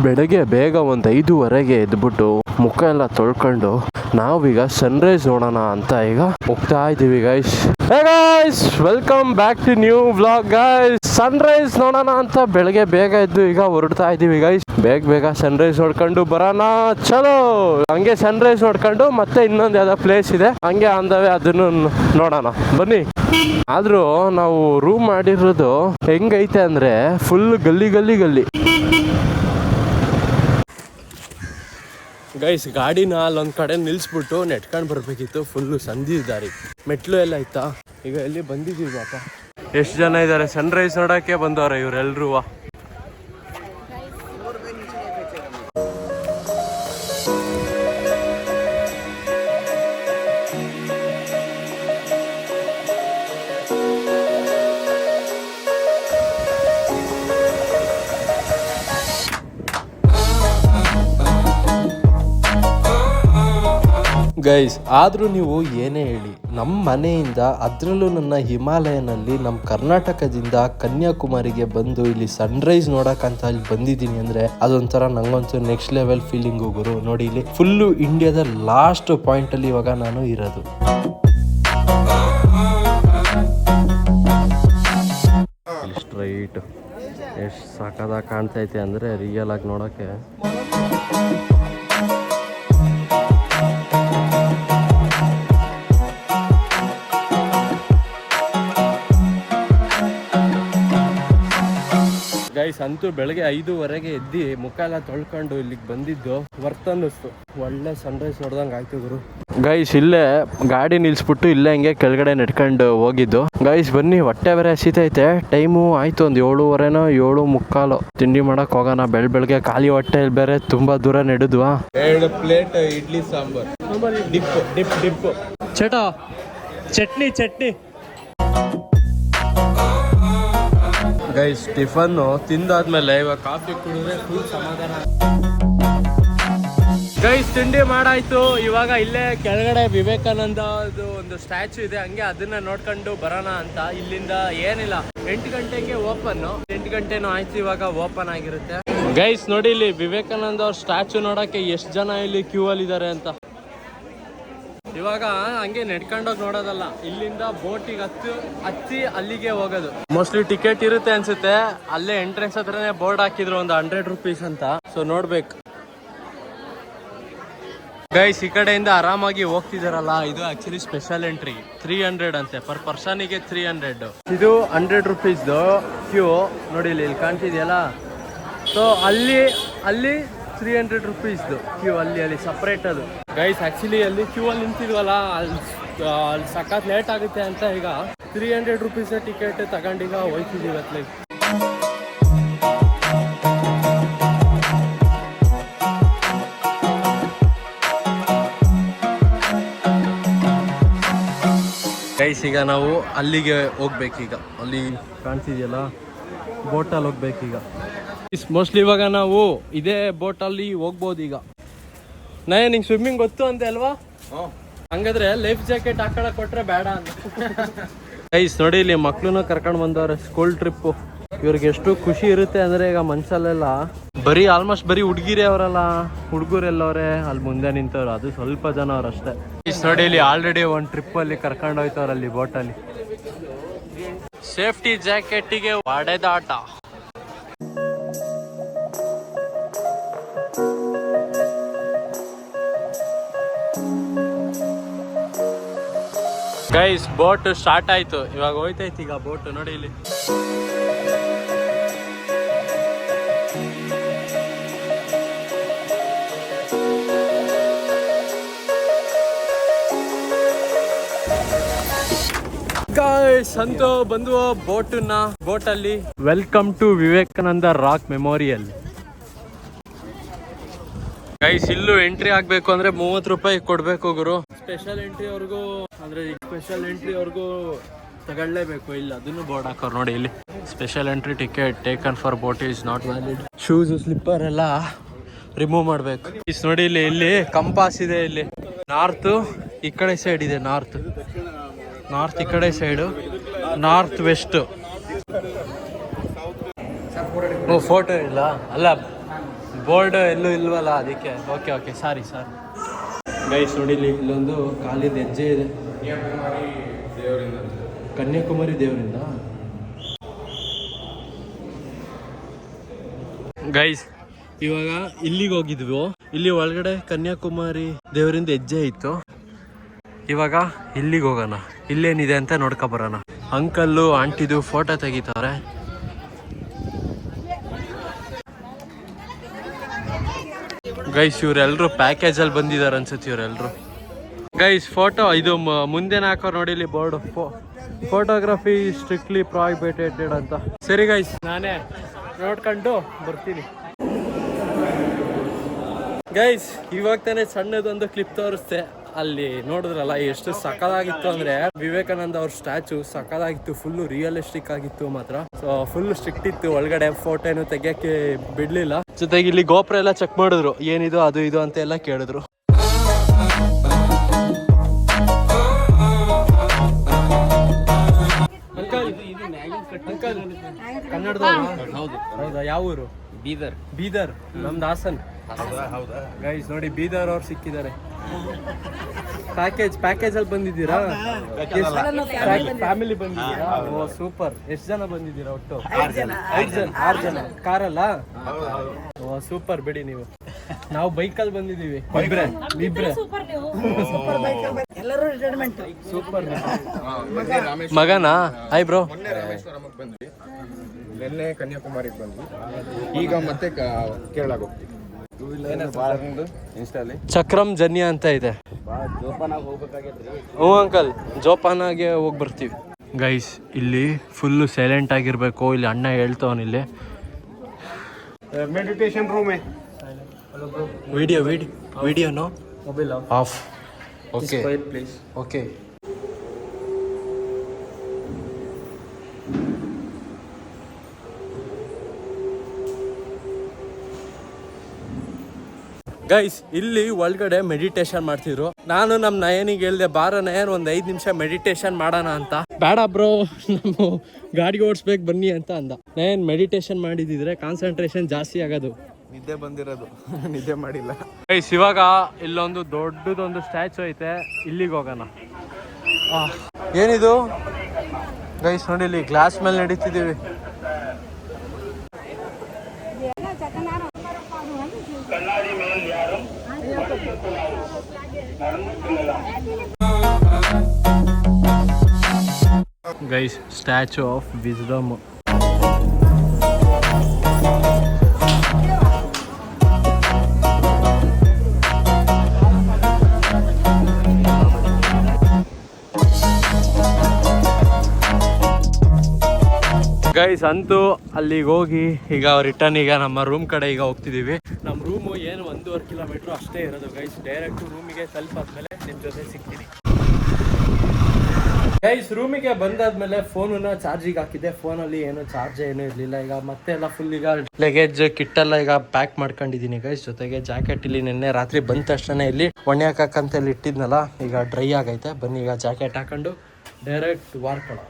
ಬೆಳಗ್ಗೆ ಬೇಗ ಒಂದು 5:15 ಎದ್ಬಿಟ್ಟು ಮುಖ ಎಲ್ಲ ತೊಳ್ಕೊಂಡು ನಾವೀಗ ಸನ್ರೈಸ್ ನೋಡೋಣ ಅಂತ ಈಗ ಹೋಗ್ತಾ ಇದ್ದೀವಿ guys. Hey guys, welcome back to new vlog guys. Sunrise ನೋಡೋಣ ಅಂತ ಬೆಳಗ್ಗೆ ಬೇಗ ಎದ್ದು ಈಗ ಹೊರಡ್ತಾ ಇದ್ದೀವಿ ಗೈಸ್. ಬೇಗ ಸನ್ರೈಸ್ ನೋಡ್ಕೊಂಡು ಬರೋಣ, ಚಲೋ. ಹಂಗೆ ಸನ್ರೈಸ್ ನೋಡ್ಕೊಂಡು ಮತ್ತೆ ಇನ್ನೊಂದು ಯಾವ್ದೋ ಪ್ಲೇಸ್ ಇದೆ, ಹಂಗೆ ಅಂದವೆ ಅದನ್ನು ನೋಡೋಣ ಬನ್ನಿ. ಆದ್ರೂ ನಾವು ರೂಮ್ ಮಾಡಿರೋದು ಹೆಂಗೈತೆ ಅಂದ್ರೆ ಫುಲ್ ಗಲ್ಲಿ ಗೈಸ್. ಗಾಡಿನ ಅಲ್ಲೊಂದು ಕಡೆ ನಿಲ್ಲಿಸ್ಬಿಟ್ಟು ನೆಟ್ಕೊಂಡು ಬರಬೇಕಿತ್ತು. ಫುಲ್ಲು ಸಂಧಿ ದಾರಿ, ಮೆಟ್ಲು ಎಲ್ಲ ಇತ್ತಾ. ಈಗ ಎಲ್ಲಿ ಬಂದಿದ್ದೀವಿ ಪಾಪ. ಎಷ್ಟು ಜನ ಇದ್ದಾರೆ ಸನ್ರೈಸ್ ನೋಡೋಕ್ಕೆ ಬಂದವ್ರೆ ಇವರೆಲ್ಲರೂ. ಗೈಸ್, ಆದರೂ ನೀವು ಏನೇ ಹೇಳಿ, ನಮ್ಮ ಮನೆಯಿಂದ ಅದರಲ್ಲೂ ನನ್ನ ಹಿಮಾಲಯನಲ್ಲಿ ನಮ್ಮ ಕರ್ನಾಟಕದಿಂದ ಕನ್ಯಾಕುಮಾರಿಗೆ ಬಂದು ಇಲ್ಲಿ ಸನ್ರೈಸ್ ನೋಡೋಕ್ಕಂತ ಇಲ್ಲಿ ಬಂದಿದ್ದೀನಿ ಅಂದರೆ ಅದೊಂಥರ ನಂಗಂತೂ ನೆಕ್ಸ್ಟ್ ಲೆವೆಲ್ ಫೀಲಿಂಗು ಗುರು. ನೋಡಿ, ಇಲ್ಲಿ ಫುಲ್ಲು ಇಂಡಿಯಾದ ಲಾಸ್ಟ್ ಪಾಯಿಂಟಲ್ಲಿ ಇವಾಗ ನಾನು ಇರೋದು. ಇಲ್ಲಿ ಸ್ಟ್ರೈಟ್ ಎಷ್ಟು ಸಾಕಾದಾಗ ಕಾಣ್ತೈತೆ ಅಂದರೆ ರಿಯಲ್ ಆಗಿ ನೋಡೋಕ್ಕೆ. ಗೈಸ್, ಅಂತೂ ಬೆಳಗ್ಗೆ 5:15 ಎದ್ದು ಮುಖ ಎಲ್ಲ ತೊಳ್ಕೊಂಡು ಇಲ್ಲಿಗೆ ಬಂದಿದ್ದು ವರ್ತ್ ಅನ್ನಿಸ್ತು. ಒಳ್ಳೆ ಸನ್ರೈಸ್ ನೋಡ್ದಂಗೆ ಆಯ್ತು ಗುರು. ಗೈಸ್, ಇಲ್ಲೇ ಗಾಡಿ ನಿಲ್ಸ್ಬಿಟ್ಟು ಇಲ್ಲೇ ಹಿಂಗೆ ಕೆಳಗಡೆ ನೆಟ್ಕೊಂಡು ಹೋಗಿದ್ದು. ಗೈಸ್ ಬನ್ನಿ, ಹೊಟ್ಟೆ ಬೇರೆ ಹಸಿತೈತೆ. ಟೈಮು ಆಯ್ತು ಒಂದು 7:15 7:45. ತಿಂಡಿ ಮಾಡಕ್ ಹೋಗೋಣ. ಬೆಳಗ್ಗೆ ಖಾಲಿ ಹೊಟ್ಟೆ ಬೇರೆ ತುಂಬಾ ದೂರ ನಡೆದ್ವಾ. 2 plate idli sambar, dip chutney. Guys, ಟಿಫನ್ನು ತಿಂದಾದ್ಮೇಲೆ ಇವಾಗ ಕಾಫಿ ಕುಡಿದ್ರೆ ಫುಲ್ ಸಮಾಧಾನ. ಗೈಸ್, ತಿಂಡಿ ಮಾಡಾಯ್ತು. ಇವಾಗ ಇಲ್ಲೇ ಕೆಳಗಡೆ ವಿವೇಕಾನಂದ ಒಂದು ಸ್ಟ್ಯಾಚು ಇದೆ, ಹಂಗೆ ಅದನ್ನ ನೋಡ್ಕೊಂಡು ಬರೋಣ ಅಂತ. ಇಲ್ಲಿಂದ ಏನಿಲ್ಲ, 8 ಗಂಟೆಗೆ ಓಪನ್. 8 ಗಂಟೆನೂ ಆಯ್ತು, ಇವಾಗ ಓಪನ್ ಆಗಿರುತ್ತೆ. ಗೈಸ್ ನೋಡಿ, ಇಲ್ಲಿ ವಿವೇಕಾನಂದ ಅವ್ರ ಸ್ಟ್ಯಾಚು ನೋಡಕ್ಕೆ ಎಷ್ಟು ಜನ ಇಲ್ಲಿ ಕ್ಯೂ ಅಲ್ಲಿ ಇದ್ದಾರೆ ಅಂತ. ಇವಾಗ ಹಂಗೆ ನೆಡ್ಕೊಂಡೋಗಿ ನೋಡೋದಲ್ಲ, ಇಲ್ಲಿಂದ ಬೋಟಿಗೆ ಹತ್ತಿ ಅಲ್ಲಿಗೆ ಹೋಗೋದು. ಮೋಸ್ಟ್ಲಿ ಟಿಕೆಟ್ ಇರುತ್ತೆ ಅನ್ಸುತ್ತೆ. ಅಲ್ಲೇ ಎಂಟ್ರೆನ್ಸ್ ಹತ್ರನೇ ಬೋರ್ಡ್ ಹಾಕಿದ್ರು ಒಂದು 100 ರೂಪೀಸ್ ಅಂತ. ಸೊ ನೋಡ್ಬೇಕು ಗೈಸ್. ಈ ಕಡೆಯಿಂದ ಆರಾಮಾಗಿ ಹೋಗ್ತಿದಾರಲ್ಲ, ಇದು ಆಕ್ಚುಲಿ ಸ್ಪೆಷಲ್ ಎಂಟ್ರಿ. 300 ಅಂತೆ ಪರ್ ಪರ್ಸನಿಗೆ. 300 ಇದು 100 ರೂಪೀಸ್ದು ಕ್ಯೂ. ನೋಡಿ ಇಲ್ಲಿ ಕಾಣ್ತಿದೆಯಲ್ಲ. ಸೊ ಅಲ್ಲಿ 300 ರೂಪೀಸ್ದು ಕ್ಯೂ. ಅಲ್ಲಿ ಸಪ್ರೇಟ್ ಅದು ಗೈಸ್. ಆಕ್ಚುಲಿ ಅಲ್ಲಿ ಕ್ಯೂ ಅಲ್ಲಿ ನಿಂತಿದ್ವಲ್ಲ, ಅಲ್ಲಿ ಸಖತ್ ಲೇಟ್ ಆಗುತ್ತೆ ಅಂತ ಈಗ 300 ರೂಪೀಸ್ ಟಿಕೆಟ್ ತಗೊಂಡೀಗ ಹೋಯ್ತಿದ್ದೀವಿ ಅತ್ಲೈಕ್. ಗೈಸ್, ಈಗ ನಾವು ಅಲ್ಲಿಗೆ ಹೋಗ್ಬೇಕೀಗ. ಅಲ್ಲಿ ಕಾಣ್ತಿದೆಯಲ್ಲ, ಬೋಟಲ್ಲಿ ಹೋಗ್ಬೇಕೀಗ. ಮೋಸ್ಟ್ಲಿ ಇವಾಗ ನಾವು ಇದೇ ಬೋಟಲ್ಲಿ ಹೋಗ್ಬೋದು ಈಗ. ನಿಂಗೆ ಸ್ವಿಮ್ಮಿಂಗ್ ಗೊತ್ತು ಅಂತೆ ಅಲ್ವಾ? ಹಂಗಾದ್ರೆ ಲೈಫ್ ಜಾಕೆಟ್ ಹಾಕೊಳಕ್ ಕೊಟ್ರೆ ಬೇಡ ಅಂತ. ಗೈಸ್ ನೋಡಿ, ಇಲ್ಲಿ ಮಕ್ಳನ್ನ ಕರ್ಕೊಂಡು ಬಂದವ್ರೆ ಸ್ಕೂಲ್ ಟ್ರಿಪ್ಪು. ಇವ್ರಿಗೆ ಎಷ್ಟು ಖುಷಿ ಇರುತ್ತೆ ಅಂದ್ರೆ, ಈಗ ಮನ್ಸಲ್ಲೆಲ್ಲ ಆಲ್ಮೋಸ್ಟ್ ಬರೀ ಹುಡುಗಿರೇ ಅವರಲ್ಲ, ಹುಡುಗರೆಲ್ಲವ್ರೆ ಅಲ್ಲಿ ಮುಂದೆ ನಿಂತವ್ರು. ಅದು ಸ್ವಲ್ಪ ಜನ ಅವ್ರಷ್ಟೇ. ನೋಡಿ, ಇಲ್ಲಿ ಆಲ್ರೆಡಿ ಒಂದು ಟ್ರಿಪ್ ಅಲ್ಲಿ ಕರ್ಕೊಂಡು ಹೋಯ್ತವ್ರಲ್ಲಿ ಬೋಟಲ್ಲಿ. ಸೇಫ್ಟಿ ಜಾಕೆಟಿಗೆ ಹೊಡೆದಾಟ. ಗೈಸ್, ಬೋಟ್ ಸ್ಟಾರ್ಟ್ ಆಯ್ತು, ಇವಾಗ ಹೋಯ್ತೈತಿ ಈಗ ಬೋಟ್. ನೋಡಿ ಇಲ್ಲಿ ಗೈಸ್, ಅಂತೂ ಬಂದ್ವು ಬೋಟಲ್ಲಿ. Welcome to Vivekananda rock memorial. Guys, ಇಲ್ಲೂ ಎಂಟ್ರಿ ಆಗ್ಬೇಕು ಅಂದ್ರೆ 30 ರೂಪಾಯಿ ಕೊಡ್ಬೇಕು ಗುರು. ಸ್ಪೆಷಲ್ ಎಂಟ್ರಿ ಅವ್ರಿಗೂ ತಗೊಳ್ಳೇಬೇಕು. ಇಲ್ಲ ಅದನ್ನು ಬೋರ್ಡ್ ಹಾಕೋರು ನೋಡಿ ಇಲ್ಲಿ. Special entry ticket taken for boat is not valid. Shoes slipper ಎಲ್ಲ ರಿಮೂವ್ ಮಾಡಬೇಕು. ನೋಡಿ ಇಲ್ಲಿ ಕಂಪಾಸ್ ಇದೆ. ಇಲ್ಲಿ ನಾರ್ತ್ ಈ ಕಡೆ ಸೈಡ್ ಇದೆ. ನಾರ್ತ್ ಈ ಕಡೆ ಸೈಡು, ನಾರ್ತ್ ವೆಸ್ಟ್. ಫೋಟೋ ಇಲ್ಲ ಅಲ್ಲ, ಬೋರ್ಡ್ ಎಲ್ಲೂ ಇಲ್ವಲ್ಲ ಅದಕ್ಕೆ. ಓಕೆ ಸಾರಿ ಗೈಸ್ ನೋಡಿ ಇಲ್ಲೊಂದು ಕಾಲಿದ ಹೆಜ್ಜೆ ಇದೆ. ಕನ್ಯಾಕುಮಾರಿ ದೇವರಿಂದ ಗೈಸ್ ಇವಾಗ ಇಲ್ಲಿಗೆ ಹೋಗಿದ್ವು. ಇಲ್ಲಿ ಒಳಗಡೆ ಕನ್ಯಾಕುಮಾರಿ ದೇವರಿಂದ ಹೆಜ್ಜೆ ಇತ್ತು. ಇವಾಗ ಇಲ್ಲಿಗೆ ಹೋಗೋಣ. ಇಲ್ಲೇನಿದೆ ಅಂತ ನೋಡ್ಕೊ ಬರೋಣ. ಅಂಕಲ್ಲು ಆಂಟಿದು ಫೋಟೋ ತೆಗಿತಾರೆ. ಗೈಸ್ ಇವರೆಲ್ಲರೂ ಪ್ಯಾಕೇಜಲ್ಲಿ ಬಂದಿದ್ದಾರೆ ಅನ್ಸುತ್ತೆ ಇವರೆಲ್ಲರೂ. ಗೈಸ್ ಫೋಟೋ ಇದು ಮುಂದೆನೇ ಹಾಕೋ ನೋಡಿ ಇಲ್ಲಿ ಬೋರ್ಡ್. ಫೋಟೋಗ್ರಫಿ ಸ್ಟ್ರಿಕ್ಟ್ಲಿ ಪ್ರಾಹಿಬಿಟೆಡ್ ಅಂತ. ಸರಿ ಗೈಸ್ ನಾನೇ ನೋಡ್ಕೊಂಡು ಬರ್ತೀನಿ. ಗೈಸ್ ಇವಾಗ ತಾನೇ ಸಣ್ಣದೊಂದು ಕ್ಲಿಪ್ ತೋರಿಸ್ತೆ. ಅಲ್ಲಿ ನೋಡಿದ್ರಲ್ಲ ಎಷ್ಟು ಸಕ್ಕದಾಗಿತ್ತು ಅಂದ್ರೆ, ವಿವೇಕಾನಂದ ಅವ್ರ ಸ್ಟ್ಯಾಚು ಸಕ್ಕದಾಗಿತ್ತು. ಫುಲ್ಲು ರಿಯಲಿಸ್ಟಿಕ್ ಆಗಿತ್ತು ಮಾತ್ರ. ಸೊ ಫುಲ್ ಸ್ಟ್ರಿಕ್ಟ್ ಇತ್ತು. ಒಳಗಡೆ ಫೋಟೋ ಏನು ತೆಗಿಯಕ್ಕೆ ಬಿಡ್ಲಿಲ್ಲ. ಜೊತೆಗೆ ಇಲ್ಲಿ ಗೋಪುರ ಎಲ್ಲ ಚೆಕ್ ಮಾಡಿದ್ರು, ಏನಿದು ಅದು ಇದು ಅಂತ ಎಲ್ಲ ಕೇಳಿದ್ರು. ಹೌದಾ? ಯಾವ ಊರು? ಬೀದರ್. ನಮ್ದು ಹಾಸನ್. ಗೈಸ್ ನೋಡಿ ಬೀದರ್ ಅವ್ರು ಸಿಕ್ಕಿದ್ದಾರೆ. ಪ್ಯಾಕೇಜ್ ಅಲ್ಲಿ ಬಂದಿದ್ದೀರಾ? ಫ್ಯಾಮಿಲಿ ಬಂದಿದ್ದೀರಾ? ಓ ಸೂಪರ್. ಎಷ್ಟು ಜನ ಬಂದಿದ್ದೀರಾ ಒಟ್ಟು? 6 ಜನ. ಕಾರಲ್ಲ? ಓ ಸೂಪರ್ ಬಿಡಿ ನೀವು. ನಾವು ಬೈಕಲ್ಲಿ ಬಂದಿದ್ದೀವಿ ಇಬ್ರೆ. ಸೂಪರ್ ಮಗನಾ? Hi bro. ನಿನ್ನೆ ಕನ್ಯಾಕುಮಾರಿಗೆ ಬಂದ್ವಿ, ಈಗ ಮತ್ತೆ ಕೇರಳಕ್ಕೆ ಹೋಗ್ತೀವಿ. ಚಕ್ರಂ ಜನ್ಯ ಅಂತ ಇದೆ. ಹ್ಞೂ ಅಂಕಲ್, ಜೋಪಾನಾಗೆ ಹೋಗಿ ಬರ್ತೀವಿ. ಗೈಸ್ ಇಲ್ಲಿ ಫುಲ್ಲು ಸೈಲೆಂಟ್ ಆಗಿರ್ಬೇಕು. ಇಲ್ಲಿ ಅಣ್ಣ ಹೇಳ್ತವನಿಲ್ಲಿ ಮೆಡಿಟೇಷನ್ ರೂಮೇ. ವಿಡಿಯೋನೋ ಮೊಬೈಲ್ ಆಫ್. ಓಕೆ ಗೈಸ್ ಇಲ್ಲಿ ಒಳಗಡೆ ಮೆಡಿಟೇಷನ್ ಮಾಡ್ತಿದ್ರು. ನಾನು ನಮ್ಮ ನಯನಿಗೆ ಹೇಳ್ದೆ, ಬಾರ ನಯನ್ ಒಂದು 5 ನಿಮಿಷ ಮೆಡಿಟೇಷನ್ ಮಾಡೋಣ ಅಂತ. ಬೇಡ ಬ್ರೋ, ನಾವು ಗಾಡಿ ಓಡಿಸ್ಬೇಕು ಬನ್ನಿ ಅಂತ ಅಂದ. ನಯನ್ ಮೆಡಿಟೇಷನ್ ಮಾಡಿದಿದ್ರೆ ಕಾನ್ಸಂಟ್ರೇಷನ್ ಜಾಸ್ತಿ ಆಗೋದು. ನಿದ್ದೆ ಬಂದಿರೋದು, ನಿದ್ದೆ ಮಾಡಿಲ್ಲ. ಗೈಸ್ ಇವಾಗ ಇಲ್ಲೊಂದು ದೊಡ್ಡದೊಂದು ಸ್ಟ್ಯಾಚು ಐತೆ, ಇಲ್ಲಿಗೆ ಹೋಗೋಣ. ಏನಿದು ಗೈಸ್ ನೋಡಿ, ಇಲ್ಲಿ ಗ್ಲಾಸ್ ಮೇಲೆ ನಡೀತಿದ್ದೀವಿ. Guys statue of wisdom. Guys ಅಂತೂ ಅಲ್ಲಿಗೆ ಹೋಗಿ ಈಗ ರಿಟರ್ನ್ ಈಗ ನಮ್ಮ ರೂಮ್ ಕಡೆ ಈಗ ಹೋಗ್ತಿದ್ದೀವಿ. ನಮ್ಮ ರೂಮು ಏನು 1.5 ಕಿಲೋಮೀಟ್ರ್ ಅಷ್ಟೇ ಇರೋದು ಗೈಸ್. ಡೈರೆಕ್ಟ್ ರೂಮಿಗೆ ತಲುಪಾದ್ಮೇಲೆ ನಿಮ್ಮ ಜೊತೆ ಸಿಗ್ತೀನಿ. ಗೈಸ್ ರೂಮಿಗೆ ಬಂದಾದ್ಮೇಲೆ ಫೋನನ್ನ ಚಾರ್ಜಿಗೆ ಹಾಕಿದ್ದೆ. ಫೋನಲ್ಲಿ ಏನು ಚಾರ್ಜ್ ಏನೂ ಇರಲಿಲ್ಲ. ಈಗ ಮತ್ತೆ ಎಲ್ಲ ಫುಲ್ ಈಗ ಲಗೇಜ್ ಕಿಟ್ಟೆಲ್ಲ ಈಗ ಪ್ಯಾಕ್ ಮಾಡ್ಕೊಂಡಿದ್ದೀನಿ ಗೈಸ್. ಜೊತೆಗೆ ಜಾಕೆಟ್ ಇಲ್ಲಿ ನಿನ್ನೆ ರಾತ್ರಿ ಬಂದ ತಕ್ಷಣ ಇಲ್ಲಿ ಒಣೆಯಾಕಂತ ಇಲ್ಲಿ ಇಟ್ಟಿದ್ನಲ್ಲ, ಈಗ ಡ್ರೈ ಆಗೈತೆ. ಬನ್ನಿ ಈಗ ಜಾಕೆಟ್ ಹಾಕೊಂಡು ಡೈರೆಕ್ಟ್ ವಾರ್ಕೊಳ್ಳೋ.